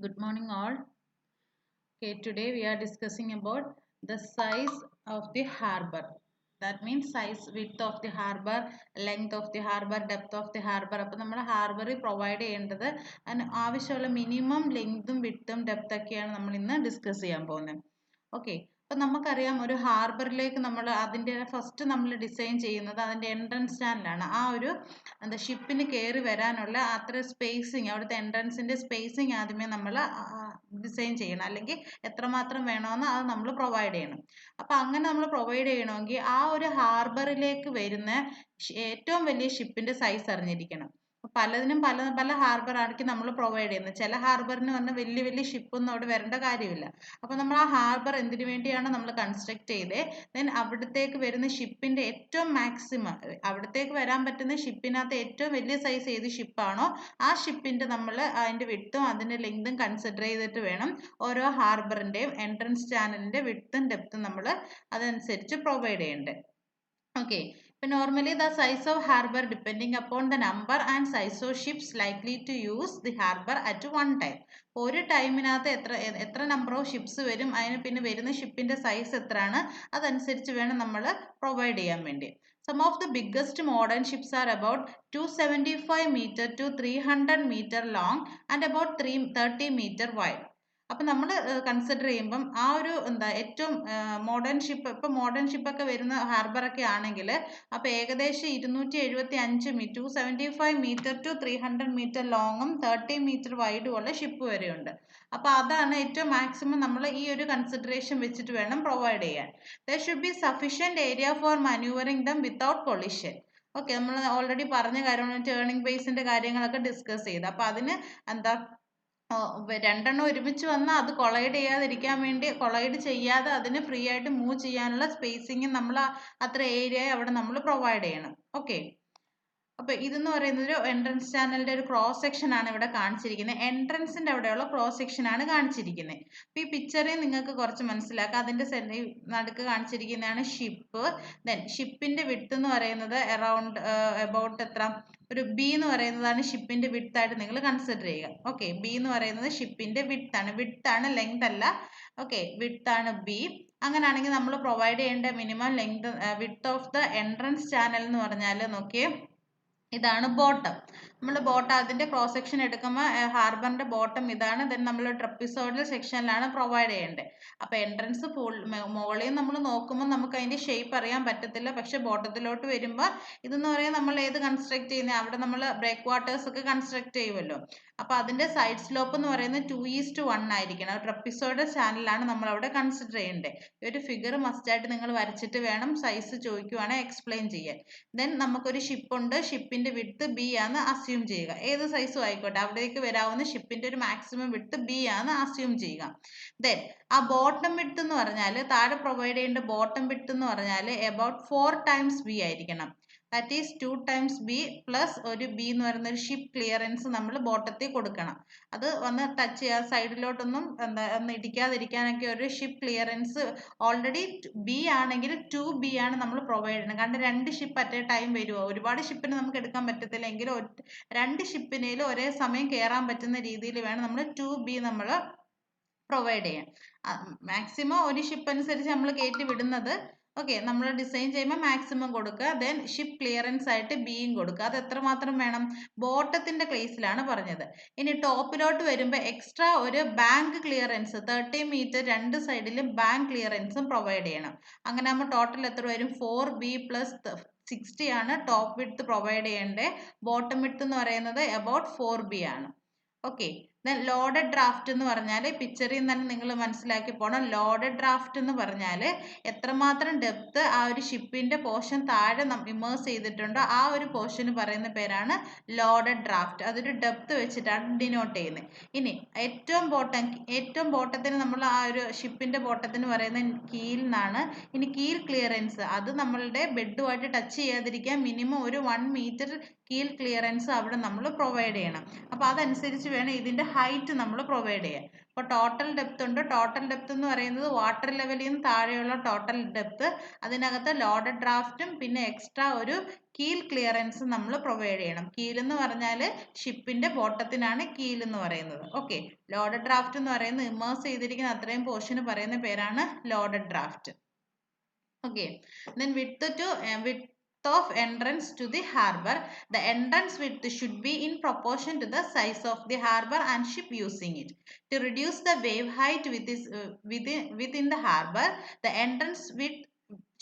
Good morning all. Okay, today we are discussing about the size of the harbor. That means size, width of the harbor, length of the harbor, depth of the harbor. അപ്പോൾ നമ്മൾ ഹാർബറിൽ provide ചെയ്യേണ്ടത് ആവശ്യമുള്ള minimum ലെങ്തും വിഡ്ത്തും depth ഒക്കെയാണ് നമ്മൾ ഇന്ന് discuss ചെയ്യാൻ പോകുന്നത്. ഓക്കെ, അപ്പം നമുക്കറിയാം ഒരു ഹാർബറിലേക്ക് നമ്മൾ അതിൻ്റെ ഫസ്റ്റ് നമ്മൾ ഡിസൈൻ ചെയ്യുന്നത് അതിൻ്റെ എൻട്രൻസ് ചാനലാണ്. ആ ഒരു ഷിപ്പിന് കയറി വരാനുള്ള അത്ര സ്പേസിങ്, അവിടുത്തെ എൻട്രൻസിൻ്റെ സ്പേസിങ് ആദ്യമേ നമ്മൾ ഡിസൈൻ ചെയ്യണം, അല്ലെങ്കിൽ എത്രമാത്രം വേണമെന്ന് അത് നമ്മൾ പ്രൊവൈഡ് ചെയ്യണം. അപ്പം അങ്ങനെ നമ്മൾ പ്രൊവൈഡ് ചെയ്യണമെങ്കിൽ ആ ഒരു ഹാർബറിലേക്ക് വരുന്ന ഏറ്റവും വലിയ ഷിപ്പിൻ്റെ സൈസ് അറിഞ്ഞിരിക്കണം. പലതിനും പല പല ഹാർബർ ആയിരിക്കും നമ്മൾ പ്രൊവൈഡ് ചെയ്യുന്നത്. ചില ഹാർബറിന് പറഞ്ഞാൽ വലിയ വലിയ ഷിപ്പൊന്നും അവിടെ വരേണ്ട കാര്യമില്ല. അപ്പോൾ നമ്മൾ ആ ഹാർബർ എന്തിനു വേണ്ടിയാണ് നമ്മൾ കൺസ്ട്രക്ട് ചെയ്തത്, ദെൻ അവിടത്തേക്ക് വരുന്ന ഷിപ്പിന്റെ ഏറ്റവും മാക്സിമം അവിടത്തേക്ക് വരാൻ പറ്റുന്ന ഷിപ്പിനകത്ത് ഏറ്റവും വലിയ സൈസ് ഏത് ഷിപ്പാണോ ആ ഷിപ്പിന്റെ നമ്മൾ അതിന്റെ വിഡ്ത്തും അതിന്റെ ലെങ്തും കൺസിഡർ ചെയ്തിട്ട് വേണം ഓരോ ഹാർബറിന്റെയും എൻട്രൻസ് ചാനലിന്റെ വിഡ്ത്തും ഡെപ്തും നമ്മൾ അതനുസരിച്ച് പ്രൊവൈഡ് ചെയ്യേണ്ടത്. Okay, but normally the size of harbor depending upon the number and size of ships likely to use the harbor at one time. ഒരു ടൈമിനകത്ത് എത്ര നമ്പർ ഓഫ് ഷിപ്സ് വരും, അതിന് പിന്നെ വരുന്ന ഷിപ്പിന്റെ സൈസ് എത്രയാണ്, അതനുസരിച്ച് വേണം നമ്മൾ പ്രൊവൈഡ് ചെയ്യാൻ വേണ്ടി. Some of the biggest modern ships are about 275 meter to 300 meter long and about 30 meter wide. അപ്പം നമ്മൾ കൺസിഡർ ചെയ്യുമ്പം ആ ഒരു ഏറ്റവും മോഡേൺ ഷിപ്പ്, ഇപ്പം മോഡേൺ ഷിപ്പൊക്കെ വരുന്ന ഹാർബറൊക്കെ ആണെങ്കിൽ അപ്പോൾ ഏകദേശം 275 മീറ്റർ ടു 300 മീറ്റർ ലോങ്ങും 30 മീറ്റർ വൈഡും ഉള്ള ഷിപ്പ് വരെയുണ്ട്. അപ്പോൾ അതാണ് ഏറ്റവും മാക്സിമം നമ്മൾ ഈ ഒരു കൺസിഡറേഷൻ വെച്ചിട്ട് വേണം പ്രൊവൈഡ് ചെയ്യാൻ. There should be sufficient area for manoeuvring them without collision. Okay, നമ്മൾ ഓൾറെഡി പറഞ്ഞ കാര്യമാണ്, ടേണിംഗ് ബേസിൻ്റെ കാര്യങ്ങളൊക്കെ ഡിസ്കസ് ചെയ്ത്. അപ്പോൾ അതിന് രണ്ടെണ്ണം ഒരുമിച്ച് വന്നാൽ അത് കൊളൈഡ് ചെയ്യാതിരിക്കാൻ വേണ്ടി, കൊളൈഡ് ചെയ്യാതെ അതിന് ഫ്രീ ആയിട്ട് മൂവ് ചെയ്യാനുള്ള സ്പേസിങ് നമ്മൾ അത്ര ഏരിയ അവിടെ നമ്മൾ പ്രൊവൈഡ് ചെയ്യണം. ഓക്കെ, അപ്പോൾ ഇതെന്ന് പറയുന്നത് ഒരു എൻട്രൻസ് ചാനലിന്റെ ഒരു ക്രോസ് സെക്ഷൻ ആണ് ഇവിടെ കാണിച്ചിരിക്കുന്നത്. എൻട്രൻസിന്റെ അവിടെയുള്ള ക്രോസ് സെക്ഷൻ ആണ് കാണിച്ചിരിക്കുന്നത്. അപ്പോൾ ഈ പിക്ചറിൽ നിങ്ങൾക്ക് കുറച്ച് മനസ്സിലാക്കാം. അതിന്റെ നടുക്ക് കാണിച്ചിരിക്കുന്നതാണ് ഷിപ്പ്. ദെൻ ഷിപ്പിന്റെ വിഡ്ത്ത് എന്ന് പറയുന്നത് അറൗണ്ട് അബൌട്ട് എത്ര, ഒരു ബി എന്ന് പറയുന്നതാണ് ഷിപ്പിന്റെ വിഡ്ത്ത് ആയിട്ട് നിങ്ങൾ കൺസിഡർ ചെയ്യുക. ഓക്കെ, ബി എന്ന് പറയുന്നത് ഷിപ്പിന്റെ വിഡ്ത്ത് ആണ്, വിഡ്ത്ത് ആണ്, ലെങ്ത് അല്ല. ഓക്കെ, വിഡ്ത്ത് ആണ് ബി. അങ്ങനെയാണെങ്കിൽ നമ്മൾ പ്രൊവൈഡ് ചെയ്യേണ്ട minimum length width of the entrance channel എന്ന് പറഞ്ഞാൽ നോക്കിയേ, ഇതാണ് ബോട്ടം. നമ്മൾ ബോട്ടം അതിന്റെ ക്രോസ് സെക്ഷൻ എടുക്കുമ്പോൾ ഹാർബറിന്റെ ബോട്ടം ഇതാണ്. ദെൻ നമ്മൾ ട്രപ്പിസോയിഡൽ സെക്ഷനിലാണ് പ്രൊവൈഡ് ചെയ്യേണ്ടത്. അപ്പോൾ എൻട്രൻസ് മുകളിൽ നമ്മൾ നോക്കുമ്പോൾ നമുക്ക് അതിന്റെ ഷേപ്പ് അറിയാൻ പറ്റത്തില്ല. പക്ഷെ ബോട്ടത്തിലോട്ട് വരുമ്പോൾ ഇതെന്ന് പറയുന്നത് നമ്മൾ ഏത് കൺസ്ട്രക്ട് ചെയ്യുന്നത്, അവിടെ നമ്മൾ ബ്രേക്ക് വാട്ടേഴ്സ് ഒക്കെ കൺസ്ട്രക്ട് ചെയ്യുമല്ലോ. അപ്പോൾ അതിന്റെ സൈഡ് സ്ലോപ്പ് എന്ന് പറയുന്നത് 2:1 ആയിരിക്കണം. ട്രപ്പിസോയിഡൽ ചാനലാണ് നമ്മൾ അവിടെ കൺസിഡർ ചെയ്യേണ്ടത്. ഈ ഒരു ഫിഗർ മസ്റ്റായിട്ട് നിങ്ങൾ വരച്ചിട്ട് വേണം സൈസ് ചോദിക്കുവാണെങ്കിൽ എക്സ്പ്ലെയിൻ ചെയ്യാൻ. ദെൻ നമുക്കൊരു ഷിപ്പ് ഉണ്ട്, ഷിപ്പിന്റെ വിഡ്ത്ത് ബി ആണ് അസ്യൂം ചെയ്യുക. ഏത് സൈസും ആയിക്കോട്ടെ, അവിടേക്ക് വരാവുന്ന ഷിപ്പിന്റെ ഒരു മാക്സിമം വിഡ്ത്ത് ബി ആണ് അസ്യൂം ചെയ്യുക. ദെൻ ആ ബോട്ടം വിഡ്ത്ത് എന്ന് പറഞ്ഞാൽ, താഴെ പ്രൊവൈഡ് ചെയ്യേണ്ട ബോട്ടം വിഡ്ത്ത് എന്ന് പറഞ്ഞാൽ എബൌട്ട് 4 times ബി ആയിരിക്കണം. That is 2 times B plus ഒരു ബി എന്ന് പറയുന്ന ഒരു ഷിപ്പ് ക്ലിയറൻസ് നമ്മൾ ബോട്ടത്തിൽ കൊടുക്കണം. അത് വന്ന് ടച്ച് ചെയ്യാൻ സൈഡിലോട്ടൊന്നും ഒന്ന് ഇടിക്കാതിരിക്കാനൊക്കെ ഒരു ഷിപ്പ് ക്ലിയറൻസ് ഓൾറെഡി ബി ആണെങ്കിൽ 2B ആണ് നമ്മൾ പ്രൊവൈഡ് ചെയ്യുന്നത്. കാരണം 2 ഷിപ്പ് അറ്റ് എ ടൈം വരുമോ, ഒരുപാട് ഷിപ്പിന് നമുക്ക് എടുക്കാൻ പറ്റത്തില്ല എങ്കിൽ 2 ഷിപ്പിനേലും ഒരേ സമയം കയറാൻ പറ്റുന്ന രീതിയിൽ വേണം നമ്മൾ 2B നമ്മൾ പ്രൊവൈഡ് ചെയ്യാൻ. മാക്സിമം ഒരു ഷിപ്പ് അനുസരിച്ച് നമ്മൾ കയറ്റി വിടുന്നത്. ഓക്കെ, നമ്മൾ ഡിസൈൻ ചെയ്യുമ്പോൾ മാക്സിമം കൊടുക്കുക. ദെൻ ഷിപ്പ് ക്ലിയറൻസ് ആയിട്ട് ബിയും കൊടുക്കുക. അത് എത്രമാത്രം വേണം, ബോട്ടത്തിന്റെ കേസിലാണ് പറഞ്ഞത്. ഇനി ടോപ്പിലോട്ട് വരുമ്പോൾ എക്സ്ട്രാ ഒരു ബാങ്ക് ക്ലിയറൻസ് 30 മീറ്റർ രണ്ട് സൈഡിലും ബാങ്ക് ക്ലിയറൻസും പ്രൊവൈഡ് ചെയ്യണം. അങ്ങനെ ആകുമ്പോൾ ടോട്ടൽ എത്ര വരും, 4B പ്ലസ് 60 ആണ് ടോപ്പ് വിഡ്ത്ത് പ്രൊവൈഡ് ചെയ്യേണ്ടത്. ബോട്ടം വിഡ്ത്ത് എന്ന് പറയുന്നത് അബൌട്ട് 4B ആണ്. ഓക്കെ, ദെൻ ലോഡഡ് ഡ്രാഫ്റ്റ് എന്ന് പറഞ്ഞാൽ പിക്ചറിൽ നിന്ന് തന്നെ നിങ്ങൾ മനസ്സിലാക്കി പോകണം. ലോഡഡ് ഡ്രാഫ്റ്റ് എന്ന് പറഞ്ഞാൽ എത്രമാത്രം ഡെപ്ത് ആ ഒരു ഷിപ്പിന്റെ പോർഷൻ താഴെ ഇമേഴ്സ് ചെയ്തിട്ടുണ്ടോ ആ ഒരു പോർഷന് പറയുന്ന പേരാണ് ലോഡഡ് ഡ്രാഫ്റ്റ്. അതൊരു ഡെപ്ത് വെച്ചിട്ടാണ് ഡിനോട്ട് ചെയ്യുന്നത്. ഇനി ഏറ്റവും ബോട്ടത്തിന് നമ്മൾ ആ ഒരു ഷിപ്പിന്റെ ബോട്ടത്തിന് പറയുന്നത് കീൽ എന്നാണ്. ഇനി കീൽ ക്ലിയറൻസ് അത് നമ്മളുടെ ബെഡുമായിട്ട് ടച്ച് ചെയ്യാതിരിക്കാൻ മിനിമം ഒരു 1 മീറ്റർ കീൽ ക്ലിയറൻസ് അവിടെ നമ്മൾ പ്രൊവൈഡ് ചെയ്യണം. അപ്പോൾ അതനുസരിച്ച് വേണം ഇതിന്റെ ഹൈറ്റ് നമ്മൾ പ്രൊവൈഡ് ചെയ്യാൻ. അപ്പോൾ ടോട്ടൽ ഡെപ്ത് ഉണ്ട്. ടോട്ടൽ ഡെപ്ത് എന്ന് പറയുന്നത് വാട്ടർ ലെവലിൽ നിന്ന് താഴെയുള്ള ടോട്ടൽ ഡെപ്ത്, അതിനകത്ത് ലോഡഡ് ഡ്രാഫ്റ്റും പിന്നെ എക്സ്ട്രാ ഒരു കീൽ ക്ലിയറൻസ് നമ്മൾ പ്രൊവൈഡ് ചെയ്യണം. കീൽ എന്ന് പറഞ്ഞാൽ ഷിപ്പിന്റെ ബോട്ടത്തിനാണ് കീൽ എന്ന് പറയുന്നത്. ഓക്കെ, ലോഡഡ് ഡ്രാഫ്റ്റ് എന്ന് പറയുന്നത് ഇമേഴ്സ് ചെയ്തിരിക്കുന്ന അത്രയും പോർഷന് പറയുന്ന പേരാണ് loaded draft. Okay, then width of entrance to the harbor. The entrance width should be in proportion to the size of the harbor and ship using it. To reduce the wave height within the harbor, the entrance width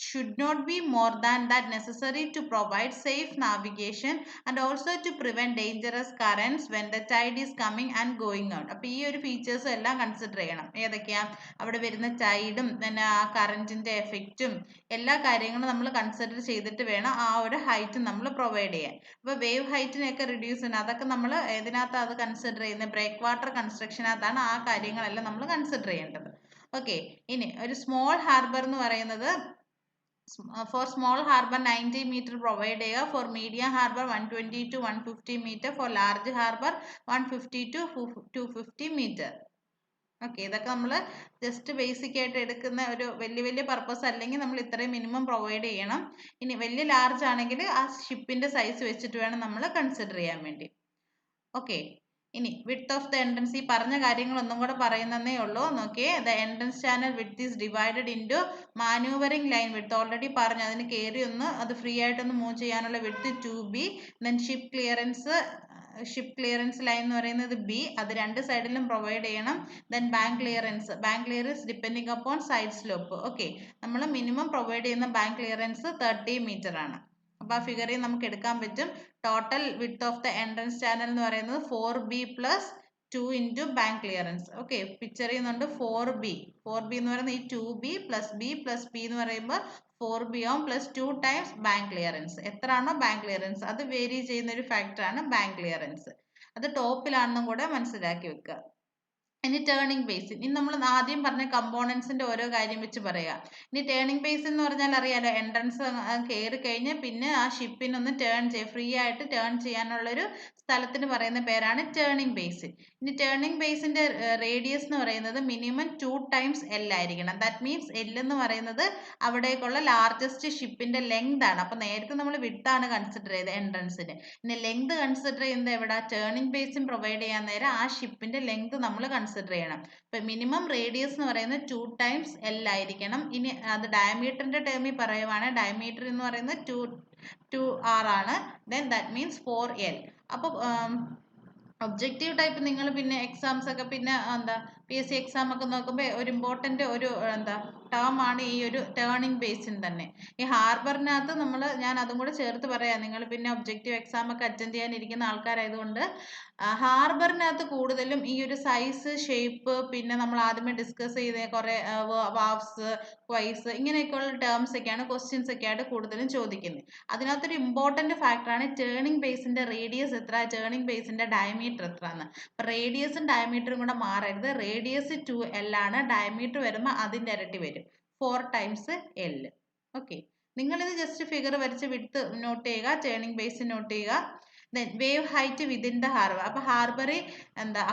should not be more than that necessary to provide safe navigation and also to prevent dangerous currents when the tide is coming and going out. അപ്പോൾ ഈ ഒരു ഫീച്ചേഴ്സും എല്ലാം consider ചെയ്യണം. ഏതൊക്കെയാ? അവിടെ വരുന്ന ടൈഡും പിന്നെ ആ കറന്റിന്റെ എഫക്റ്റും എല്ലാ കാര്യങ്ങളും നമ്മൾ കൺസിഡർ ചെയ്തിട്ട് വേണം ആ ഒരു ഹൈറ്റ് നമ്മൾ പ്രൊവൈഡ് ചെയ്യാൻ. അപ്പോൾ വേവ് ഹൈറ്റിനെയൊക്കെ റിഡ്യൂസ് ചെയ്യണം. അതൊക്കെ നമ്മൾ ഏതിനകത്താണ് അത് കൺസിഡർ ചെയ്യുന്നത്? ബ്രേക്ക് വാട്ടർ കൺസ്ട്രക്ഷനകത്താണ് ആ കാര്യങ്ങളെല്ലാം നമ്മൾ കൺസിഡർ ചെയ്യേണ്ടത്. ഓക്കെ, ഇനി ഒരു സ്മോൾ ഹാർബർ എന്ന് പറയുന്നത് for small harbor 90 meter provide ചെയ്യുക. For medium harbor 120 to 150 meter. For large harbor 150 to 250 meter. Okay, ഇതൊക്കെ നമ്മൾ ജസ്റ്റ് ബേസിക് ആയിട്ട് എടുക്കുന്ന ഒരു വലിയ പർപ്പസ് അല്ലെങ്കിൽ നമ്മൾ ഇത്രയും മിനിമം പ്രൊവൈഡ് ചെയ്യണം. ഇനി വലിയ ലാർജ് ആണെങ്കിൽ ആ ഷിപ്പിന്റെ സൈസ് വെച്ചിട്ട് വേണം നമ്മൾ കൺസിഡർ ചെയ്യാൻ വേണ്ടി. ഓക്കെ, ഇനി വിഡ്ത്ത് ഓഫ് ദ എൻട്രൻസ്, ഈ പറഞ്ഞ കാര്യങ്ങൾ ഒന്നും കൂടെ പറയുന്നതേ ഉള്ളൂ. നോക്കിയേ, the entrance channel width is divided into manoeuvring line width. Already പറഞ്ഞു, അതിന് കയറി ഒന്ന് അത് ഫ്രീ ആയിട്ടൊന്ന് മൂവ് ചെയ്യാനുള്ള width 2B. Then ship clearance line എന്ന് പറയുന്നത് B, അത് രണ്ട് സൈഡിലും പ്രൊവൈഡ് ചെയ്യണം. Then bank clearance depending upon side slope. Okay, നമ്മൾ മിനിമം പ്രൊവൈഡ് ചെയ്യുന്ന ബാങ്ക് ക്ലിയറൻസ് 30 മീറ്റർ ആണ്. അപ്പോൾ ആ ഫിഗറിൽ നമുക്ക് എടുക്കാൻ പറ്റും. Total width of the entrance channel എന്ന് പറയുന്നത് 4B plus 2 into bank clearance. Okay, picture ചെയ്യുന്നുണ്ട് 4B എന്ന് പറയുന്നത് ഈ 2B പ്ലസ് B എന്ന് പറയുമ്പോൾ 4B ആവും, പ്ലസ് 2 ടൈംസ് ബാങ്ക് ക്ലിയറൻസ്. എത്രയാണോ ബാങ്ക് ക്ലിയറൻസ് അത് വേരി ചെയ്യുന്ന ഒരു ഫാക്ടറാണ് ബാങ്ക് ക്ലിയറൻസ്. അത് ടോപ്പിലാണെന്നും കൂടെ മനസ്സിലാക്കി വെക്കുക. ഇനി ടേണിംഗ് ബേസിൻ, ഇനി നമ്മൾ ആദ്യം പറഞ്ഞ കമ്പോണൻസിന്റെ ഓരോ കാര്യം വെച്ച് പറയാം. ഇനി ടേണിംഗ് ബേസിൻ എന്ന് പറഞ്ഞാൽ അറിയാലോ, എൻട്രൻസ് കയറി കഴിഞ്ഞ് പിന്നെ ആ ഷിപ്പിനൊന്ന് ഫ്രീ ആയിട്ട് ടേൺ ചെയ്യാനുള്ളൊരു സ്ഥലത്തിന് പറയുന്ന പേരാണ് ടേണിംഗ് ബേസിൻ. ഇനി ടേണിംഗ് ബേസിന്റെ റേഡിയസ് എന്ന് പറയുന്നത് മിനിമം 2 ടൈംസ് L ആയിരിക്കണം. ദാറ്റ് മീൻസ് L എന്ന് പറയുന്നത് അവിടേക്കുള്ള ലാർജസ്റ്റ് ഷിപ്പിന്റെ ലെങ്ത് ആണ്. അപ്പൊ നേരത്തെ നമ്മൾ വിഡ്ത്താണ് കൺസിഡർ ചെയ്തത് എൻട്രൻസിന്. ഇനി ലെങ്ത് കൺസിഡർ ചെയ്യുന്നത് എവിടെ? ടേണിംഗ് ബേസിൻ പ്രൊവൈഡ് ചെയ്യാൻ നേരം ആ ഷിപ്പിന്റെ ലെങ്ത് നമ്മൾ കൺസിഡർ ചെയ്യണം. ഇപ്പൊ മിനിമം റേഡിയസ് എന്ന് പറയുന്നത് 2 ടൈംസ് L ആയിരിക്കണം. ഇനി അത് ഡയമീറ്ററിന്റെ ടേമിൽ പറയുവാണ്, ഡയമീറ്റർ എന്ന് പറയുന്നത് 2R ആണ്. Then that means 4L. അപ്പോൾ ഒബ്ജക്റ്റീവ് ടൈപ്പ് നിങ്ങൾ പിന്നെ എക്സാംസ് ഒക്കെ പിന്നെ PSC എക്സാം ഒക്കെ നോക്കുമ്പോൾ ഒരു ഇമ്പോർട്ടൻ്റ് ഒരു ടേം ആണ് ഈ ഒരു ടേണിംഗ് ബേസിൻ തന്നെ. ഈ ഹാർബറിനകത്ത് ഞാൻ അതും കൂടെ ചേർത്ത് പറയാം. നിങ്ങൾ പിന്നെ ഒബ്ജക്റ്റീവ് എക്സാം ഒക്കെ അറ്റൻഡ് ചെയ്യാനിരിക്കുന്ന ആൾക്കാരായതുകൊണ്ട് ഹാർബറിനകത്ത് കൂടുതലും ഈ ഒരു സൈസ്, ഷേപ്പ്, പിന്നെ നമ്മൾ ആദ്യമേ ഡിസ്കസ് ചെയ്ത കുറെ വാവ്സ്, ക്വൈസ്, ഇങ്ങനെയൊക്കെയുള്ള ടേംസ് ഒക്കെയാണ് ക്വസ്റ്റ്യൻസ് ഒക്കെ ആയിട്ട് കൂടുതലും ചോദിക്കുന്നത്. അതിനകത്തൊരു ഇമ്പോർട്ടൻ്റ് ഫാക്ടറാണ് ടേണിംഗ് ബേസിന്റെ റേഡിയസ് എത്ര, ടേണിംഗ് ബേസിന്റെ ഡയമീറ്റർ എത്ര എന്ന്. റേഡിയസും ഡയമീറ്ററും കൂടെ മാറരുത്. റേഡിയസ് 2L ആണ്, ഡയമീറ്റർ വരുമ്പോൾ അതിന്റെ ഇരട്ടി വരും, 4 ടൈംസ് L. ഓക്കെ, നിങ്ങളിത് ജസ്റ്റ് ഫിഗർ വരച്ച് വിഡ്ത്ത് നോട്ട് ചെയ്യുക, ടേണിംഗ് ബേസിൻ നോട്ട് ചെയ്യുക. Then wave height within the harbour. അപ്പോൾ ഹാർബറിൽ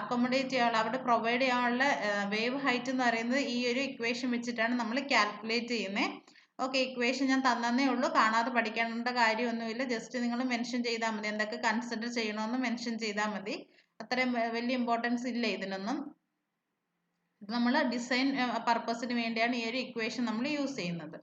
അക്കോമഡേറ്റ് ചെയ്യാനുള്ള, അവിടെ പ്രൊവൈഡ് ചെയ്യാനുള്ള വേവ് ഹൈറ്റ് എന്ന് പറയുന്നത് ഈ ഒരു ഇക്വേഷൻ വെച്ചിട്ടാണ് നമ്മൾ കാൽക്കുലേറ്റ് ചെയ്യുന്നത്. ഓക്കെ, ഇക്വേഷൻ ഞാൻ തന്നേ ഉള്ളൂ, കാണാതെ പഠിക്കേണ്ട കാര്യമൊന്നുമില്ല. ജസ്റ്റ് നിങ്ങൾ മെൻഷൻ ചെയ്താൽ മതി, എന്തൊക്കെ കൺസിഡർ ചെയ്യണമെന്ന് മെൻഷൻ ചെയ്താൽ മതി. അത്രയും വലിയ ഇമ്പോർട്ടൻസ് ഇല്ല ഇതിനൊന്നും. നമ്മൾ ഡിസൈൻ പർപ്പസിന് വേണ്ടിയാണ് ഈ ഒരു ഇക്വേഷൻ നമ്മൾ യൂസ് ചെയ്യുന്നത്.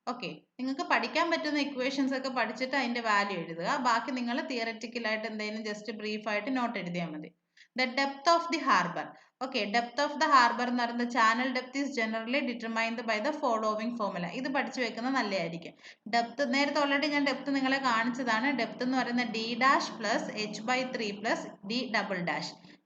ഓക്കെ, നിങ്ങൾക്ക് പഠിക്കാൻ പറ്റുന്ന ഇക്വേഷൻസ് ഒക്കെ പഠിച്ചിട്ട് അതിന്റെ വാല്യൂ എഴുതുക. ബാക്കി നിങ്ങൾ തിയററ്റിക്കലായിട്ട് എന്തെങ്കിലും ജസ്റ്റ് ബ്രീഫായിട്ട് നോട്ട് എഴുതിയാൽ മതി. The depth of the harbour. Okay, depth of the harbour എന്ന് പറയുന്നത് channel depth is generally determined by the following formula. ഇത് പഠിച്ചു വെക്കുന്നത് നല്ലതായിരിക്കും. ഡെപ്ത് നേരത്തെ ഓൾറെഡി ഞാൻ ഡെപ്ത് നിങ്ങളെ കാണിച്ചതാണ്. ഡെപ്ത് എന്ന് പറയുന്നത് D' plus h/3 plus D'.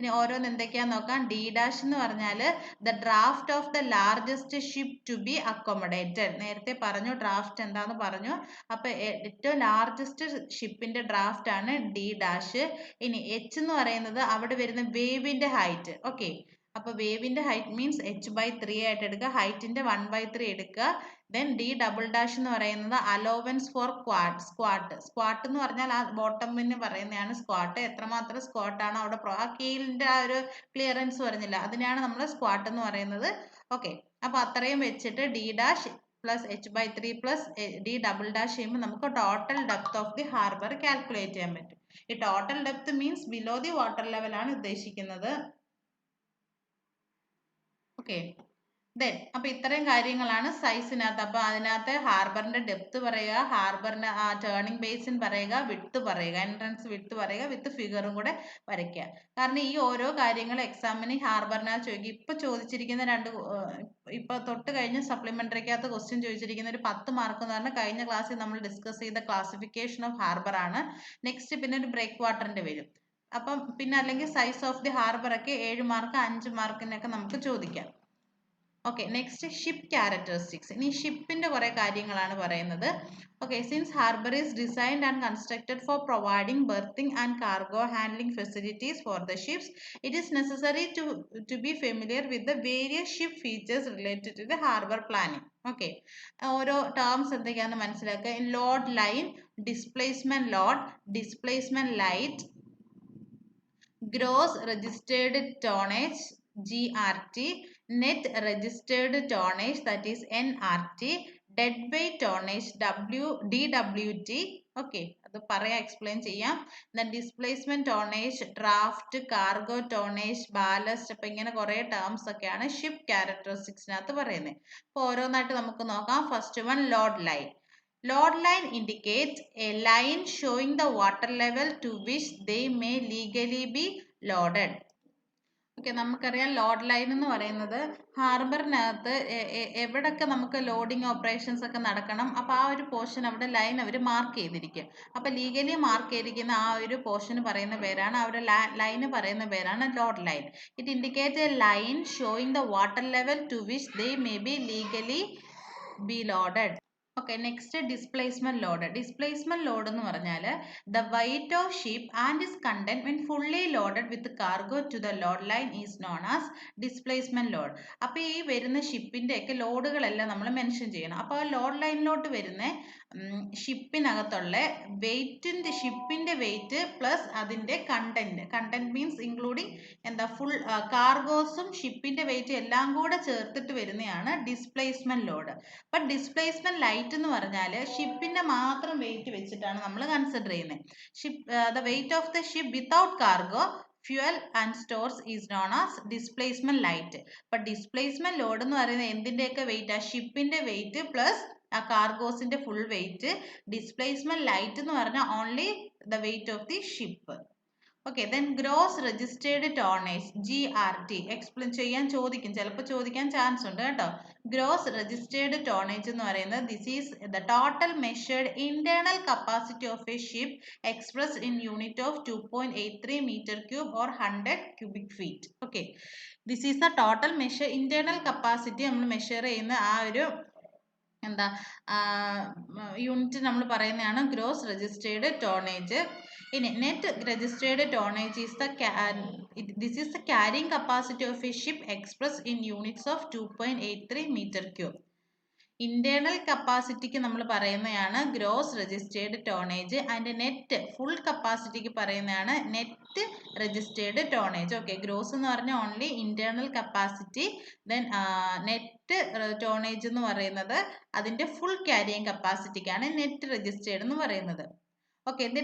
ഇനി ഓരോന്ന് എന്തൊക്കെയാന്ന് നോക്കാം. D' എന്ന് പറഞ്ഞാൽ the draft of the largest ship to be accommodated. നേരത്തെ പറഞ്ഞു ഡ്രാഫ്റ്റ് എന്താന്ന് പറഞ്ഞു. അപ്പൊ ഏറ്റവും ലാർജസ്റ്റ് ഷിപ്പിന്റെ ഡ്രാഫ്റ്റ് ആണ് D'. ഇനി H എന്ന് പറയുന്നത് അവിടെ വരുന്ന വേവിന്റെ ഹൈറ്റ്. ഓക്കെ, അപ്പൊ വേവിന്റെ ഹൈറ്റ് മീൻസ് h/3 ആയിട്ട് എടുക്കുക, ഹൈറ്റിന്റെ 1/3 എടുക്കുക. ദെൻ D'' എന്ന് പറയുന്നത് അലോവൻസ് ഫോർ സ്ക്വാട്ട് എന്ന് പറഞ്ഞാൽ ആ ബോട്ടമിന് പറയുന്നതാണ് സ്ക്വാട്ട്. എത്രമാത്രം സ്ക്വാട്ട് ആണ് അവിടെ ആ കീലിന്റെ ആ ഒരു ക്ലിയറൻസ് പറഞ്ഞില്ല, അതിനെയാണ് നമ്മൾ സ്ക്വാട്ട് എന്ന് പറയുന്നത്. ഓക്കെ, അപ്പൊ അത്രയും വെച്ചിട്ട് D', plus h/3 plus d double dash ചെയ്യുമ്പോൾ നമുക്ക് total depth of the harbour calculate ചെയ്യാൻ പറ്റും. ഈ total depth means below the water level ആണ് ഉദ്ദേശിക്കുന്നത്. ഓക്കെ, ദെൻ അപ്പൊ ഇത്രയും കാര്യങ്ങളാണ് സൈസിനകത്ത്. അപ്പൊ അതിനകത്ത് ഹാർബറിന്റെ ഡെപ്ത് പറയുക, ഹാർബറിന്റെ ടേണിംഗ് ബേസിൻ പറയുക, വിഡ്ത്ത് പറയുക, എൻട്രൻസ് വിഡ്ത്ത് പറയുക, വിത്ത് ഫിഗറും കൂടെ വരയ്ക്കുക. കാരണം ഈ ഓരോ കാര്യങ്ങൾ എക്സാമിന് ഹാർബറിനകത്ത് ചോദിക്കും. ഇപ്പൊ ചോദിച്ചിരിക്കുന്ന ഇപ്പൊ തൊട്ട് കഴിഞ്ഞ സപ്ലിമെന്ററിക്കകത്ത് ക്വസ്റ്റ്യൻ ചോദിച്ചിരിക്കുന്ന ഒരു 10 മാർക്ക് എന്ന് പറഞ്ഞാൽ കഴിഞ്ഞ ക്ലാസ്സിൽ നമ്മൾ ഡിസ്കസ് ചെയ്ത ക്ലാസിഫിക്കേഷൻ ഓഫ് ഹാർബർ ആണ്. നെക്സ്റ്റ് പിന്നെ ഒരു ബ്രേക്ക് വാട്ടറിന്റെ വരും. അപ്പം പിന്നെ അല്ലെങ്കിൽ സൈസ് ഓഫ് ദി ഹാർബർ ഒക്കെ 7 മാർക്ക് 5 മാർക്കിനൊക്കെ നമുക്ക് ചോദിക്കാം. Okay, next ship characteristics. ഇനി ഷിപ്പിന്റെ കുറെ കാര്യങ്ങളാണ് പറയുന്നത്. Okay, since harbour is designed and constructed for providing berthing and cargo handling facilities for the ships, it is necessary to be familiar with the various ship features related to the harbour planning. Okay, ഓരോ terms എന്തൊക്കെയാണെന്ന് മനസ്സിലാക്കുക. Load line, displacement load, displacement light, gross registered tonnage GRT, net registered tonnage that is NRT, dead weight tonnage DWT. Okay, അത് പറയാം, explain ചെയ്യാം. Then displacement tonnage, draught, cargo tonnage, ballast. അപ്പൊ ഇങ്ങനെ കുറെ terms ഒക്കെയാണ് ship ക്യാരക്ടറിസ്റ്റിക്സിനകത്ത് പറയുന്നത്. അപ്പൊ ഓരോന്നായിട്ട് നമുക്ക് നോക്കാം. First one, load line. Load line indicates a line showing the water level to which they may legally be loaded. Okay, നമുക്കറിയാം ലോഡ് ലൈൻ എന്ന് പറയുന്നത് ഹാർബറിനകത്ത് എവിടൊക്കെ നമുക്ക് ലോഡിങ് ഓപ്പറേഷൻസ് ഒക്കെ നടക്കണം, അപ്പോൾ ആ ഒരു പോർഷൻ അവിടെ ലൈൻ അവർ മാർക്ക് ചെയ്തിരിക്കും. അപ്പോൾ ലീഗലി മാർക്ക് ചെയ്തിരിക്കുന്ന ആ ഒരു പോർഷന് പറയുന്ന പേരാണ്, ആ ഒരു ലൈന് പറയുന്ന പേരാണ് load line. It indicate a line showing the water level to which they may be legally be loaded. Okay, next displacement load. Displacement load എന്ന് പറഞ്ഞാൽ the weight of ship and is content when fully loaded with cargo to the load line is known as displacement load. അപ്പോൾ ഈ വരുന്ന ഷിപ്പിന്റെ ഒക്കെ ലോഡുകളെല്ലാം നമ്മൾ mention ചെയ്യണം. അപ്പോൾ ആ ലോഡ് ലൈനിലോട്ട് വരുന്ന ഷിപ്പിനകത്തുള്ള വെയിറ്റിന്റെ, ഷിപ്പിന്റെ വെയിറ്റ് പ്ലസ് അതിന്റെ കണ്ടന്റ് മീൻസ് ഇൻക്ലൂഡിങ് എന്താ ഫുൾ കാർഗോസും ഷിപ്പിന്റെ വെയിറ്റ് എല്ലാം കൂടെ ചേർത്തിട്ട് വരുന്നതാണ് ഡിസ്പ്ലേസ്മെന്റ് ലോഡ്. അപ്പൊ ഡിസ്പ്ലേസ്മെന്റ് ലൈറ്റ് എന്ന് പറഞ്ഞാൽ ഷിപ്പിന്റെ മാത്രം വെയിറ്റ് വെച്ചിട്ടാണ് നമ്മൾ കൺസിഡർ ചെയ്യുന്നത്. The weight of the ship without cargo, fuel and stores is known as displacement light. അപ്പൊ ഡിസ്പ്ലേസ്മെന്റ് ലോഡ് എന്ന് പറയുന്നത് എന്തിന്റെയൊക്കെ വെയിറ്റ്? ആ ഷിപ്പിന്റെ വെയിറ്റ് പ്ലസ് ആ കാർഗോസിന്റെ ഫുൾ വെയിറ്റ്. ഡിസ്പ്ലേസ്മെന്റ് ലൈറ്റ് എന്ന് പറഞ്ഞാൽ only the weight of the ship. Okay, then gross registered tonnage GRT explain ചെയ്യാൻ ചോദിക്കും, ചിലപ്പോൾ ചോദിക്കാൻ ചാൻസ് ഉണ്ട് കേട്ടോ. ഗ്രോസ് രജിസ്റ്റേർഡ് ടോണേജ് എന്ന് പറയുന്നത് this is the total measured internal capacity of a ship expressed in unit of 2.83 metre cube or 100 cubic feet. Okay, this is the total measure internal capacity നമ്മൾ measure ചെയ്യുന്ന ആ ഒരു എന്താ unit നമ്മൾ പറയുന്നതാണ് gross registered tonnage. ഇനി net registered tonnage is this is the carrying capacity of a ship express in units of 2.83 metre cube. Internal കപ്പാസിറ്റിക്ക് നമ്മൾ പറയുന്നതാണ് gross registered tonnage. And net full കപ്പാസിറ്റിക്ക് പറയുന്നതാണ് net registered tonnage. Okay, gross എന്ന് പറഞ്ഞാൽ only internal capacity, then net tonnage എന്ന് പറയുന്നത് അതിന്റെ ഫുൾ ക്യാരിയിങ് കപ്പാസിറ്റിക്കാണ് നെറ്റ് രജിസ്റ്റേർഡ് എന്ന് പറയുന്നത്. Okay, the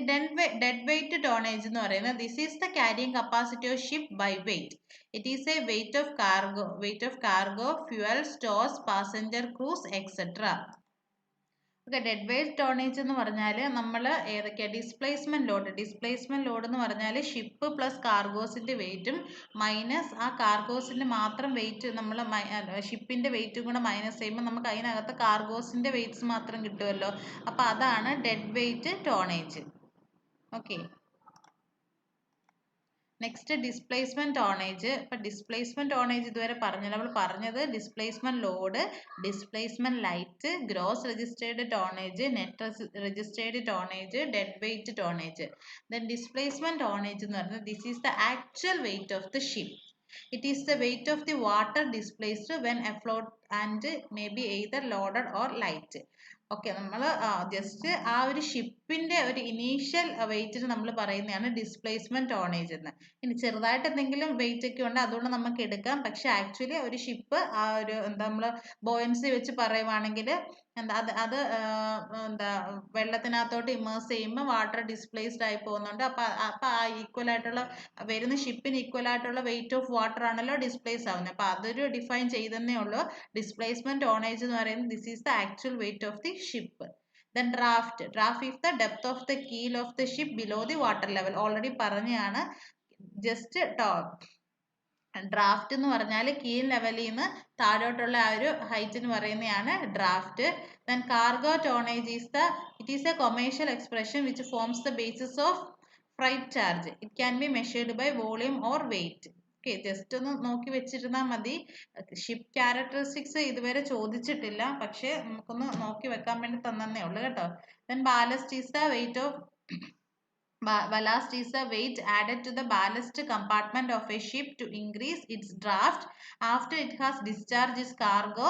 dead weight tonnage എന്ന് പറയുന്നത് this is the carrying capacity of ship by weight. It is a weight of cargo, fuel, stores, passenger, crews etcetera. Okay, dead weight tonnage എന്ന് പറഞ്ഞാൽ നമ്മൾ ഏതൊക്കെയാണ്? Displacement load എന്ന് പറഞ്ഞാൽ ship plus കാർഗോസിന്റെ വെയിറ്റും minus ആ കാർഗോസിന്റെ മാത്രം വെയിറ്റ്, നമ്മൾ ഷിപ്പിന്റെ വെയിറ്റും കൂടെ മൈനസ് ചെയ്യുമ്പോൾ നമുക്ക് അതിനകത്ത് കാർഗോസിന്റെ വെയിറ്റ്സ് മാത്രം കിട്ടുമല്ലോ. അപ്പൊ അതാണ് dead weight tonnage. Okay, next displacement tonnage. ഇപ്പൊ ഡിസ്പ്ലേസ്മെന്റ് ടോണേജ് ഇതുവരെ നമ്മൾ പറഞ്ഞത് displacement load, displacement light, gross registered tonnage, net registered tonnage, dead weight tonnage. Then displacement tonnage എന്ന് പറഞ്ഞാൽ this is the actual weight of the ship. It is the weight of the water displaced when afloat and may be either loaded or light. Okay, നമ്മൾ just ആ ഒരു ഷിപ്പിന്റെ ഒരു initial വെയിറ്റിന് നമ്മൾ പറയുന്നതാണ് displacement tonnage എന്ന്. ഇനി ചെറുതായിട്ട് എന്തെങ്കിലും വെയിറ്റ് ഒക്കെ ഉണ്ട്, അതുകൊണ്ട് നമുക്ക് എടുക്കാം. പക്ഷെ ആക്ച്വലി ഒരു ഷിപ്പ് ആ ഒരു എന്താ നമ്മൾ ബോയൻസി വെച്ച് പറയുവാണെങ്കിൽ എന്താ അത് എന്താ വെള്ളത്തിനകത്തോട്ട് ഇമേഴ്സ് ചെയ്യുമ്പോൾ വാട്ടർ ഡിസ്പ്ലേസ്ഡ് ആയി പോകുന്നുണ്ട്. അപ്പൊ ആ ഈക്വൽ ആയിട്ടുള്ള വരുന്ന ഷിപ്പിന് ഈക്വൽ ആയിട്ടുള്ള വെയിറ്റ് ഓഫ് വാട്ടർ ആണല്ലോ ഡിസ്പ്ലേസ് ആവുന്നത്. അപ്പൊ അതൊരു ഡിഫൈൻ ചെയ്തെന്നേ ഉള്ളൂ. ഡിസ്പ്ലേസ്മെന്റ് ടോണേജ് എന്ന് പറയുന്നത് this is the actual weight of the ship. Then draft is the depth of the keel of the ship below the water level. Already പറഞ്ഞാണ്. Just draft എന്ന് പറഞ്ഞാൽ കീൽ ലെവലിൽ നിന്ന് താഴോട്ടുള്ള ആ ഒരു ഹൈറ്റിന് പറയുന്നതാണ് draft. Then cargo tonnage is a commercial expression which forms the basis of freight charge. It can be measured by volume or weight. Okay, just ഒന്ന് നോക്കി വെച്ചിരുന്നാൽ മതി. ഷിപ്പ് ക്യാരക്ടറിസ്റ്റിക്സ് ഇതുവരെ ചോദിച്ചിട്ടില്ല, പക്ഷെ നമുക്കൊന്ന് നോക്കി വെക്കാൻ വേണ്ടി തന്നേ ഉള്ളൂ കേട്ടോ. Then ballast is the weight of ballast is the weight added to the ballast compartment of a ship to increase its draft after it has discharged its cargo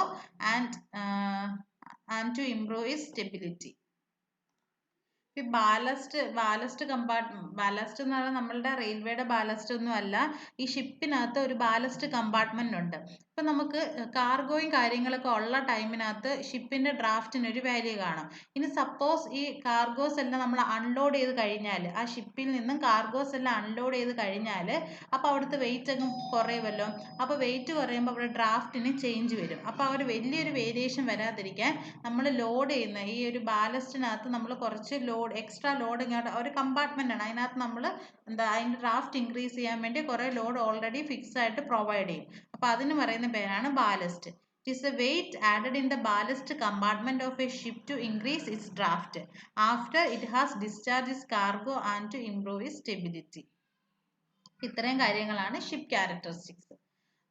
and to improve its stability. Ballast ballast എന്ന് പറഞ്ഞാൽ നമ്മളുടെ റെയിൽവേയുടെ ballast ഒന്നും അല്ല. ഈ ഷിപ്പിനകത്ത് ഒരു ballast compartment ഉണ്ട്. ഇപ്പൊ നമുക്ക് കാർഗോയും കാര്യങ്ങളൊക്കെ ഉള്ള ടൈമിനകത്ത് ഷിപ്പിന്റെ ഡ്രാഫ്റ്റിന് ഒരു വാല്യൂ കാണും. ഇനി സപ്പോസ് ഈ കാർഗോസ് എല്ലാം നമ്മൾ അൺലോഡ് ചെയ്ത് കഴിഞ്ഞാൽ, ആ ഷിപ്പിൽ നിന്നും കാർഗോസ് എല്ലാം അൺലോഡ് ചെയ്ത് കഴിഞ്ഞാൽ അപ്പോൾ അവിടുത്തെ വെയിറ്റ് അങ്ങ് കുറയുമല്ലോ. അപ്പോൾ വെയിറ്റ് കുറയുമ്പോൾ അവിടെ ഡ്രാഫ്റ്റിന് ചേഞ്ച് വരും. അപ്പോൾ ആ ഒരു വലിയൊരു വേരിയേഷൻ വരാതിരിക്കാൻ നമ്മൾ ലോഡ് ചെയ്യുന്ന ഈ ഒരു ബാലസ്റ്റിനകത്ത് നമ്മൾ കുറച്ച് എക്സ്ട്രാ ലോഡ് ഇങ്ങോട്ട് ഒരു കമ്പാർട്ട്മെന്റ് ആണ്, അതിനകത്ത് നമ്മൾ അതിന്റെ ഡ്രാഫ്റ്റ് ഇൻക്രീസ് ചെയ്യാൻ വേണ്ടി കുറെ ലോഡ് ഓൾറെഡി ഫിക്സ് ആയിട്ട് പ്രൊവൈഡ് ചെയ്യും. അപ്പൊ അതിന് പറയുന്ന പേരാണ് ballast. It is a weight added in the ballast compartment of a ship to increase its draft after it has discharged its cargo and to improve its stability. ഇത്രയും കാര്യങ്ങളാണ് ship characteristics.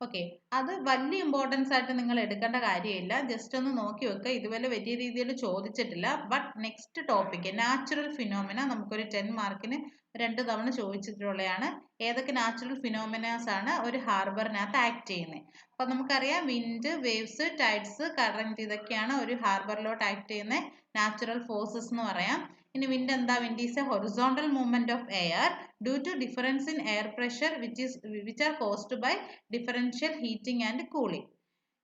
Okay, അത് വലിയ importance ആയിട്ട് നിങ്ങൾ എടുക്കേണ്ട കാര്യമില്ല. Just ഒന്ന് നോക്കി വെക്കുക. ഇതുവരെ വലിയ രീതിയിൽ ചോദിച്ചിട്ടില്ല. But next topic natural phenomena നമുക്കൊരു 10 മാർക്കിന് 2 തവണ ചോദിച്ചിട്ടുള്ളതാണ്. ഏതൊക്കെ നാച്ചുറൽ ഫിനോമിനാസ് ആണ് ഒരു ഹാർബറിനകത്ത് ആക്ട് ചെയ്യുന്നത്? അപ്പൊ നമുക്കറിയാം വിൻഡ്, വേവ്സ്, ടൈഡ്സ്, കറന്റ്, ഇതൊക്കെയാണ് ഒരു ഹാർബറിലോട്ട് ആക്ട് ചെയ്യുന്ന നാച്ചുറൽ ഫോഴ്സസ് എന്ന് പറയാം. ഇനി വിൻഡ് എന്താ? Wind is a horizontal movement of air due to difference in air pressure which are caused by differential heating and cooling.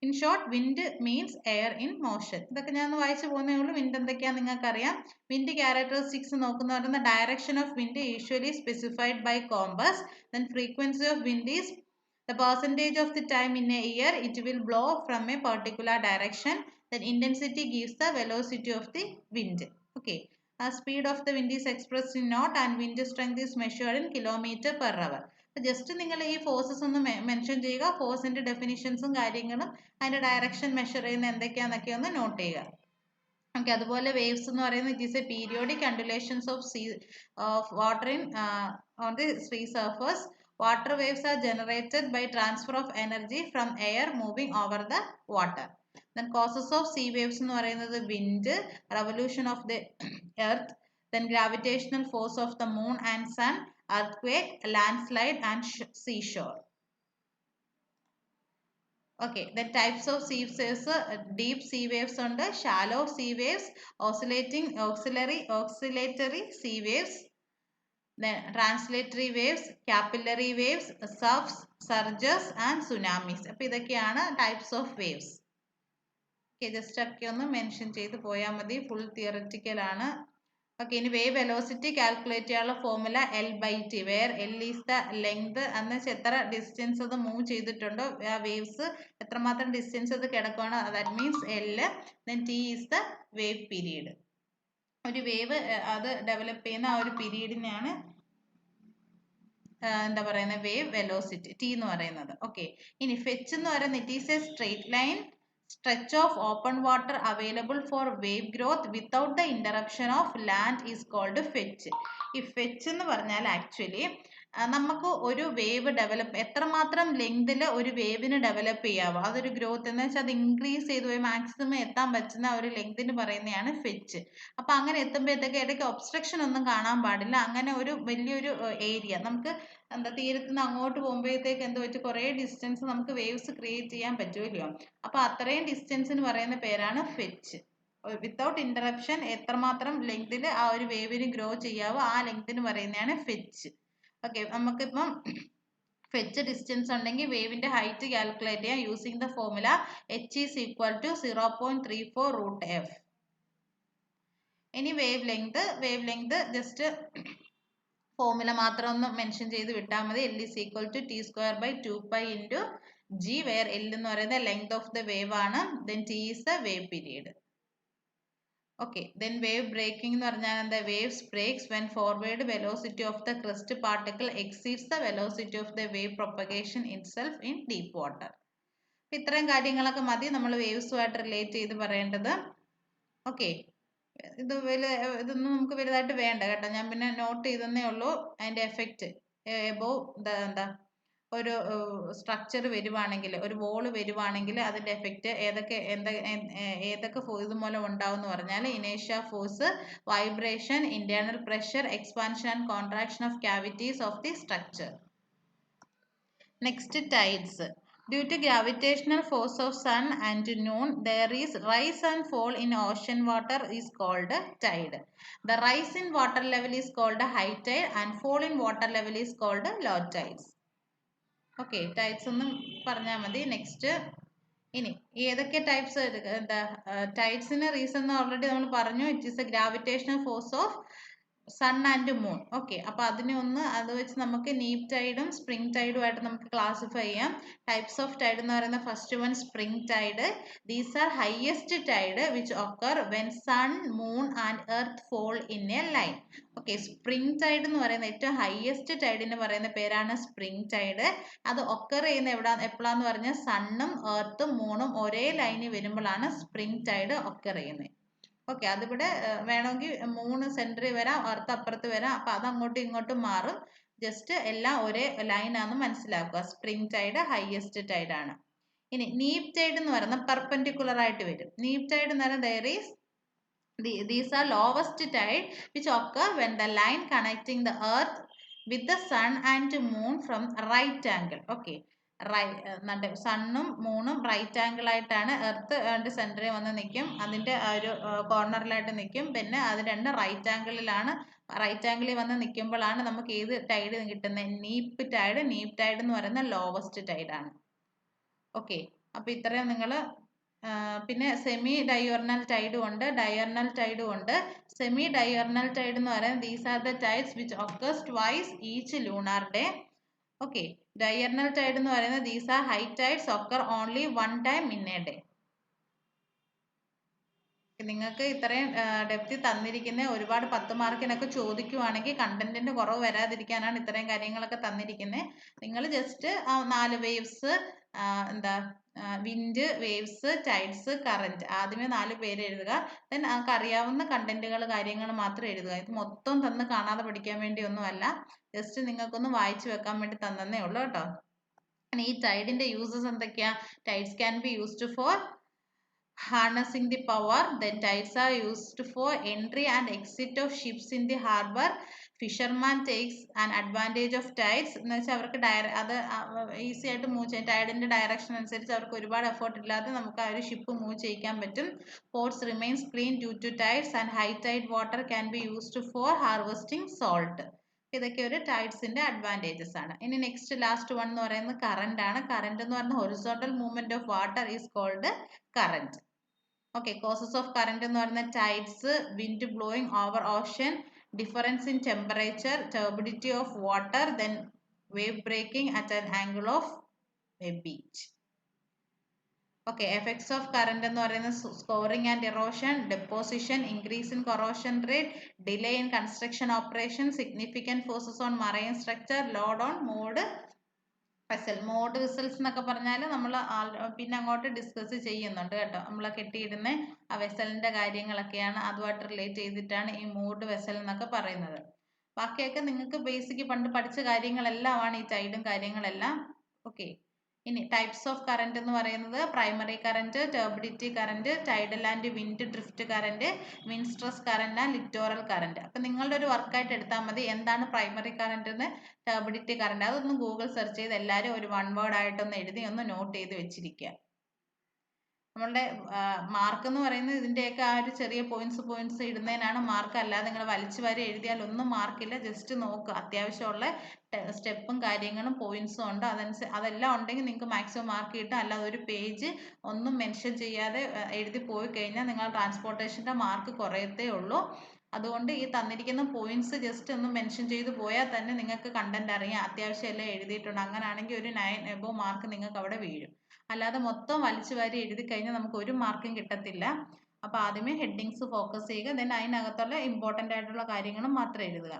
In short, wind means air in motion. ഇതൊക്കെ ഞാൻ ഒന്ന് വായിച്ചു പോകുന്നേ ഉള്ളൂ. വിൻഡ് എന്തൊക്കെയാ നിങ്ങൾക്ക് അറിയാം. വിൻഡ് ക്യാരക്ടറിസ്റ്റിക്സ് നോക്കുന്ന പറയുന്ന direction of wind usually specified by compass. Then frequency of wind is the percentage of the time in a year it will blow from a particular direction. Then intensity gives the velocity of the wind. Okay. Speed of the wind is expressed in knot and wind strength is measured in kilometer per hour. Just നിങ്ങൾ ഈ forces ഒന്ന് mention ചെയ്യുക. ഫോഴ്സിന്റെ ഡെഫിനിഷൻസും കാര്യങ്ങളും അതിന്റെ direction measure ചെയ്യുന്ന എന്തൊക്കെയാന്നൊക്കെ ഒന്ന് not ചെയ്യുക. ഓക്കെ, അതുപോലെ വേവ്സ് എന്ന് പറയുന്നത് it is a periodic undulations of water on the sea surface. Water waves are generated by transfer of energy from air moving over the water. Then causes of sea waves എന്ന് പറയുന്നത് wind, revolution of the earth, then gravitational force of the moon and sun, earthquake, landslide and seashore. Okay, the types of sea waves, deep sea waves ഉണ്ട്, shallow sea waves, oscillatory sea waves, then translatory waves, capillary waves, surfs, surges and tsunamis. അപ്പോൾ ഇതൊക്കെയാണ് types of waves. Just ഒക്കെ ഒന്ന് mention ചെയ്ത് പോയാൽ മതി. Full theoretical ആണ്. Okay, ഇനി വേവ് വെലോസിറ്റി കാൽക്കുലേറ്റ് ചെയ്യാനുള്ള formula L/T, where L is the length എന്ന് വെച്ചാൽ എത്ര ഡിസ്റ്റൻസ് അത് മൂവ് ചെയ്തിട്ടുണ്ടോ, ആ വേവ്സ് എത്രമാത്രം ഡിസ്റ്റൻസ് അത് കിടക്കുകയാണ്, that means L. Then T is the wave period. ഒരു വേവ് അത് ഡെവലപ്പ് ചെയ്യുന്ന ആ ഒരു പീരീഡിനെയാണ് എന്താ പറയുന്നത് വേവ് വെലോസിറ്റി T എന്ന് പറയുന്നത്. ഓക്കെ, ഇനി ഫെച്ച് എന്ന് പറയുന്നത് it is A straight line stretch of open water available for wave growth without the interruption of land is called fetch. ഈ ഫെച്ച് എന്ന് പറഞ്ഞാൽ ആക്ച്വലി നമുക്ക് ഒരു വേവ് ഡെവലപ്പ് എത്രമാത്രം ലെങ്തിൽ ഒരു വേവിന് ഡെവലപ്പ് ചെയ്യാവോ, അതൊരു ഗ്രോത്ത് എന്ന് വെച്ചാൽ അത് ഇൻക്രീസ് ചെയ്ത് പോയി മാക്സിമം എത്താൻ പറ്റുന്ന ഒരു ലെങ്തിന് പറയുന്നതാണ് ഫെച്ച്. അപ്പൊ അങ്ങനെ എത്തുമ്പോഴത്തേക്ക് ഇടയ്ക്ക് ഒബ്സ്ട്രക്ഷൻ ഒന്നും കാണാൻ പാടില്ല. അങ്ങനെ ഒരു വലിയൊരു ഏരിയ നമുക്ക് എന്താ തീരത്ത് നിന്ന് അങ്ങോട്ട് പോകുമ്പോഴത്തേക്ക് എന്ത് പറ്റും, കുറേ ഡിസ്റ്റൻസ് നമുക്ക് വേവ്സ് ക്രിയേറ്റ് ചെയ്യാൻ പറ്റുമല്ലോ. അപ്പൊ അത്രയും ഡിസ്റ്റൻസിന് പറയുന്ന പേരാണ് ഫെച്ച്. വിത്തൗട്ട് ഇന്ററപ്ഷൻ എത്രമാത്രം ലെങ്തിൽ ആ ഒരു വേവിന് ഗ്രോ ചെയ്യാവോ ആ ലെങ്തിന് പറയുന്നതാണ് ഫെച്ച്. ഓക്കെ, നമുക്കിപ്പം ഫെച്ച് ഡിസ്റ്റൻസ് ഉണ്ടെങ്കിൽ വേവിന്റെ ഹൈറ്റ് കാൽക്കുലേറ്റ് ചെയ്യാം using the formula h is equal to 0.34 root F. ഇനി വേവ് ലെങ്ത് ജസ്റ്റ് ഫോർമുല മാത്രം ഒന്ന് മെൻഷൻ ചെയ്ത് വിട്ടാൽ മതി. L is equal to T²/2π into G, where L എന്ന് പറയുന്നത് ലെങ്ത് ഓഫ് ദ വേവ് ആണ്, then T is the wave period. Okay, then wave breaking എന്ന് പറഞ്ഞാൽ എന്താ? Waves breaks when forward velocity of the crest particle exceeds the velocity of the wave propagation itself in deep water. ഇത്രയും കാര്യങ്ങളൊക്കെ മതി നമ്മൾ വേവ്സുമായിട്ട് relate ചെയ്ത് പറയേണ്ടത്. Okay, ഇതൊന്നും നമുക്ക് വലുതായിട്ട് വേണ്ട കേട്ടോ, ഞാൻ പിന്നെ നോട്ട് ചെയ്തേ ഉള്ളൂ. അതിന്റെ എഫക്റ്റ് എബോവ് എന്താ ഒരു സ്ട്രക്ചർ വരുവാണെങ്കിൽ, ഒരു വോള് വരുവാണെങ്കിൽ അതിന്റെ എഫക്റ്റ് ഏതൊക്കെ ഇത് മൂലം ഉണ്ടാവും എന്ന് പറഞ്ഞാൽ ഇനേഷ്യ force, vibration, internal pressure, expansion and contraction of cavities of the structure. Next, tides. Due to gravitational force of sun and moon, there is rise and fall in ocean water is called tide. The rise in water level is called high tide and fall in water level is called low tides. Okay, types ഒന്നും പറഞ്ഞാൽ മതി. Next, ഇനി ഏതൊക്കെ types എന്താ ടൈഡ്സിന് reason already നമ്മൾ പറഞ്ഞു. It is a gravitational force of sun and moon. Okay, അപ്പൊ അത് വെച്ച് നമുക്ക് നീപ് ടൈഡും സ്പ്രിംഗ് ടൈഡും ആയിട്ട് നമുക്ക് ക്ലാസിഫൈ ചെയ്യാം. ടൈപ്സ് ഓഫ് ടൈഡ് എന്ന് പറയുന്ന first one spring tide. These are highest tide which occur when sun, moon and earth fall in a line. Okay, spring tide എന്ന് പറയുന്ന ഏറ്റവും ഹൈയസ്റ്റ് ടൈഡിന് പറയുന്ന പേരാണ് സ്പ്രിംഗ് ടൈഡ്. അത് ഒക്കർ ചെയ്യുന്ന എപ്പോഴാന്ന് പറഞ്ഞാൽ സണ്ണും എർത്തും മൂണും ഒരേ ലൈനിൽ വരുമ്പോഴാണ് സ്പ്രിംഗ് ടൈഡ് ഒക്കർ ചെയ്യുന്നത്. ഓക്കെ, അതിവിടെ വേണമെങ്കിൽ മൂന്ന് സെന്ററിൽ വരാം, എർത്ത് അപ്പുറത്ത് വരാം, അപ്പൊ അത് അങ്ങോട്ടും ഇങ്ങോട്ടും മാറും. ജസ്റ്റ് എല്ലാം ഒരേ ലൈനാന്ന് മനസ്സിലാക്കുക. സ്പ്രിംഗ് ടൈഡ് ഹൈയസ്റ്റ് ടൈഡ് ആണ്. ഇനി നീപ് ടൈഡ് എന്ന് പറയുന്നത് പെർപെൻഡിക്കുലർ ആയിട്ട് വരും. നീപ് ടൈഡ് എന്ന് പറയുന്നത് these are lowest tide which occur when the line connecting the earth with the sun and moon from right angle. Okay, സണ്ണും മൂണും റൈറ്റ് ആംഗിൾ ആയിട്ടാണ്, എർത്ത് സെന്ററിൽ വന്ന് നിൽക്കും, അതിന്റെ ഒരു കോർണറിലായിട്ട് നിൽക്കും. പിന്നെ അത് രണ്ട് റൈറ്റ് ആംഗിളിൽ വന്ന് നിൽക്കുമ്പോഴാണ് നമുക്ക് ഏത് ടൈഡ് കിട്ടുന്നത്? നീപ് ടൈഡ്. നീപ് ടൈഡ് എന്ന് പറയുന്ന ലോവസ്റ്റ് ടൈഡ് ആണ്. ഓക്കെ, അപ്പൊ ഇത്രയും നിങ്ങൾ പിന്നെ സെമി ഡയോർണൽ ടൈഡും ഉണ്ട്, ഡയോർണൽ ടൈഡും ഉണ്ട്. സെമി ഡയോർണൽ ടൈഡ് എന്ന് പറയുന്നത് these are the tides which occurs twice each lunar day. Okay, diurnal tide എന്ന് പറയുന്നത് these are high tides occur only one time in a day. നിങ്ങൾക്ക് ഇത്രയും ഡെപ്തി തന്നിരിക്കുന്ന ഒരുപാട് 10 മാർക്കിനൊക്കെ ചോദിക്കുവാണെങ്കിൽ കണ്ടന്റിന്റെ കുറവ് വരാതിരിക്കാനാണ് ഇത്രയും കാര്യങ്ങളൊക്കെ തന്നിരിക്കുന്നത്. നിങ്ങൾ just 4 waves, wind, waves, tides, current, ആദ്യമേ 4 പേര് എഴുതുക. ദെൻ നമുക്ക് അറിയാവുന്ന കണ്ടന്റുകൾ കാര്യങ്ങൾ മാത്രം എഴുതുക. ഇത് മൊത്തം തന്ന് കാണാതെ പഠിക്കാൻ വേണ്ടി ഒന്നുമല്ല, ജസ്റ്റ് നിങ്ങൾക്കൊന്ന് വായിച്ചു വെക്കാൻ വേണ്ടി തന്നേ ഉള്ളൂ കേട്ടോ. ഈ ടൈഡിന്റെ യൂസസ് എന്തൊക്കെയാ? Tides can be used four harnessing the power. Then tides are used for entry and exit of ships in the harbor. Fisherman takes an advantage of tides. എന്ന് വെച്ചാൽ അവർക്ക് അത് ഈസി ആയിട്ട് മൂവ് ചെയ്യാം. ടൈഡിന്റെ ഡയറക്ഷൻ അനുസരിച്ച് അവർക്ക് ഒരുപാട് എഫേർട്ട് ഇല്ലാതെ നമുക്ക് ആ ഒരു ഷിപ്പ് മൂവ് ചെയ്യിക്കാൻ പറ്റും. Ports remains clean due to tides and high tide water can be used for harvesting salt. ഇതൊക്കെ ഒരു ടൈഡ്സിന്റെ അഡ്വാൻറ്റേജസ് ആണ്. ഇനി നെക്സ്റ്റ് ലാസ്റ്റ് വൺ എന്ന് പറയുന്നത് കറന്റ് ആണ്. കറന്റ് എന്ന് പറയുന്ന horizontal movement of water is called current. Okay, causes of current എന്ന് പറയുന്ന tides, wind blowing over ocean, difference in temperature, turbidity of water, then wave breaking at an angle of a beach. Okay, effects of current എന്ന് പറയുന്ന scoring and erosion, deposition, increase in corrosion rate, delay in construction operation, significant forces on marine structure, load on moored vessel. Moored vessels എന്നൊക്കെ പറഞ്ഞാൽ നമ്മൾ പിന്നെ അങ്ങോട്ട് discuss ചെയ്യുന്നുണ്ട് കേട്ടോ. നമ്മൾ കെട്ടിയിടുന്ന ആ വെസലിന്റെ കാര്യങ്ങളൊക്കെയാണ്, അതുമായിട്ട് റിലേറ്റ് ചെയ്തിട്ടാണ് ഈ മൂഡ് വെസൽ എന്നൊക്കെ പറയുന്നത്. ബാക്കിയൊക്കെ നിങ്ങൾക്ക് ബേസിക് പണ്ട് പഠിച്ച കാര്യങ്ങളെല്ലാമാണ് ഈ ടൈഡും കാര്യങ്ങളെല്ലാം. ഓക്കെ, ഇനി ടൈപ്സ് ഓഫ് കറന്റ് എന്ന് പറയുന്നത് primary current, turbidity current, tidal and wind drift current, wind stress current and littoral current. അപ്പൊ നിങ്ങളുടെ ഒരു വർക്കായിട്ട് എടുത്താൽ മതി എന്താണ് പ്രൈമറി കറന്റ് എന്ന്, ടർബിഡിറ്റി കറന്റ്. അതൊന്ന് ഗൂഗിൾ സെർച്ച് ചെയ്ത് എല്ലാവരും ഒരു 1 വേർഡ് ആയിട്ടൊന്ന് എഴുതി ഒന്ന് നോട്ട് ചെയ്ത് വെച്ചിരിക്കുക. നമ്മളുടെ മാർക്ക് എന്ന് പറയുന്നത് ഇതിൻ്റെയൊക്കെ ആ ഒരു ചെറിയ പോയിന്റ്സ് ഇടുന്നതിനാണ് മാർക്ക്. അല്ലാതെ നിങ്ങൾ വലിച്ചു വാരി എഴുതിയാൽ ഒന്നും മാർക്കില്ല. ജസ്റ്റ് നോക്കുക, അത്യാവശ്യമുള്ള സ്റ്റെപ്പും കാര്യങ്ങളും പോയിന്റ്സും ഉണ്ട്, അതെല്ലാം ഉണ്ടെങ്കിൽ നിങ്ങൾക്ക് മാക്സിമം മാർക്ക് കിട്ടും. അല്ലാതെ ഒരു പേജ് ഒന്നും മെൻഷൻ ചെയ്യാതെ എഴുതി പോയി കഴിഞ്ഞാൽ നിങ്ങൾ ട്രാൻസ്പോർട്ടേഷൻ്റെ മാർക്ക് കുറയത്തേ ഉള്ളൂ. അതുകൊണ്ട് ഈ തന്നിരിക്കുന്ന പോയിന്റ്സ് ജസ്റ്റ് ഒന്ന് മെൻഷൻ ചെയ്ത് പോയാൽ തന്നെ നിങ്ങൾക്ക് കണ്ടന്റ് അറിയാം, അത്യാവശ്യം എല്ലാം എഴുതിയിട്ടുണ്ട്. അങ്ങനെയാണെങ്കിൽ ഒരു 9 എബോവ് മാർക്ക് നിങ്ങൾക്ക് അവിടെ വീഴും. അല്ലാതെ മൊത്തം വലിച്ചു വാരി എഴുതി കഴിഞ്ഞാൽ നമുക്ക് ഒരു മാർക്കും കിട്ടത്തില്ല. അപ്പോൾ ആദ്യമേ ഹെഡിങ്സ് ഫോക്കസ് ചെയ്യുക, ദെൻ അതിനകത്തുള്ള ഇമ്പോർട്ടൻ്റ് ആയിട്ടുള്ള കാര്യങ്ങളും മാത്രം എഴുതുക.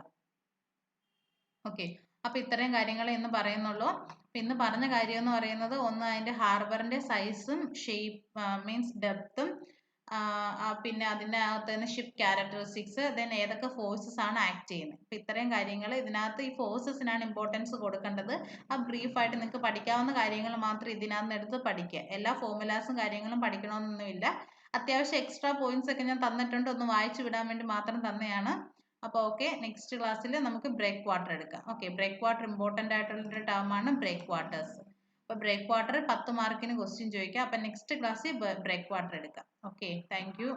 ഓക്കെ, അപ്പോൾ ഇത്രയും കാര്യങ്ങളെ ഇന്ന് പറയുന്നുള്ളൂ. ഇന്ന് പറഞ്ഞ കാര്യം എന്ന് പറയുന്നത്, ഒന്ന് അതിൻ്റെ ഹാർബറിൻ്റെ സൈസും ഷേപ്പ് മീൻസ് ഡെപ്തും, പിന്നെ അതിൻ്റെ അകത്ത് തന്നെ ഷിപ്പ് ക്യാരക്ടറിസ്റ്റിക്സ്, ദെൻ ഏതൊക്കെ ഫോഴ്സസ് ആണ് ആക്ട് ചെയ്യുന്നത്. അപ്പം ഇത്രയും കാര്യങ്ങൾ ഇതിനകത്ത് ഈ ഫോഴ്സസിനാണ് ഇമ്പോർട്ടൻസ് കൊടുക്കേണ്ടത്. ആ ബ്രീഫായിട്ട് നിങ്ങൾക്ക് പഠിക്കാവുന്ന കാര്യങ്ങൾ മാത്രം ഇതിനകത്ത് എടുത്ത് പഠിക്കുക. എല്ലാ ഫോർമുലാസും കാര്യങ്ങളും പഠിക്കണമെന്നൊന്നുമില്ല. അത്യാവശ്യം എക്സ്ട്രാ പോയിന്റ്സ് ഒക്കെ ഞാൻ തന്നിട്ടുണ്ട്, ഒന്ന് വായിച്ചു വിടാൻ വേണ്ടി മാത്രം തന്നെയാണ്. അപ്പോൾ ഓക്കെ, നെക്സ്റ്റ് ക്ലാസ്സിൽ നമുക്ക് ബ്രേക്ക് വാട്ടർ എടുക്കാം. ഓക്കെ, ബ്രേക്ക് വാട്ടർ ഇമ്പോർട്ടൻ്റ് ആയിട്ടുള്ളൊരു ടേമാണ് ബ്രേക്ക് വാട്ടേഴ്സ്. അപ്പോൾ ബ്രേക്ക് വാട്ടർ 10 മാർക്കിന് ക്വസ്റ്റ്യൻ ചോദിക്കാം. അപ്പം നെക്സ്റ്റ് ക്ലാസ്സിൽ ബ്രേക്ക് വാട്ടർ എടുക്കാം. Okay, thank you.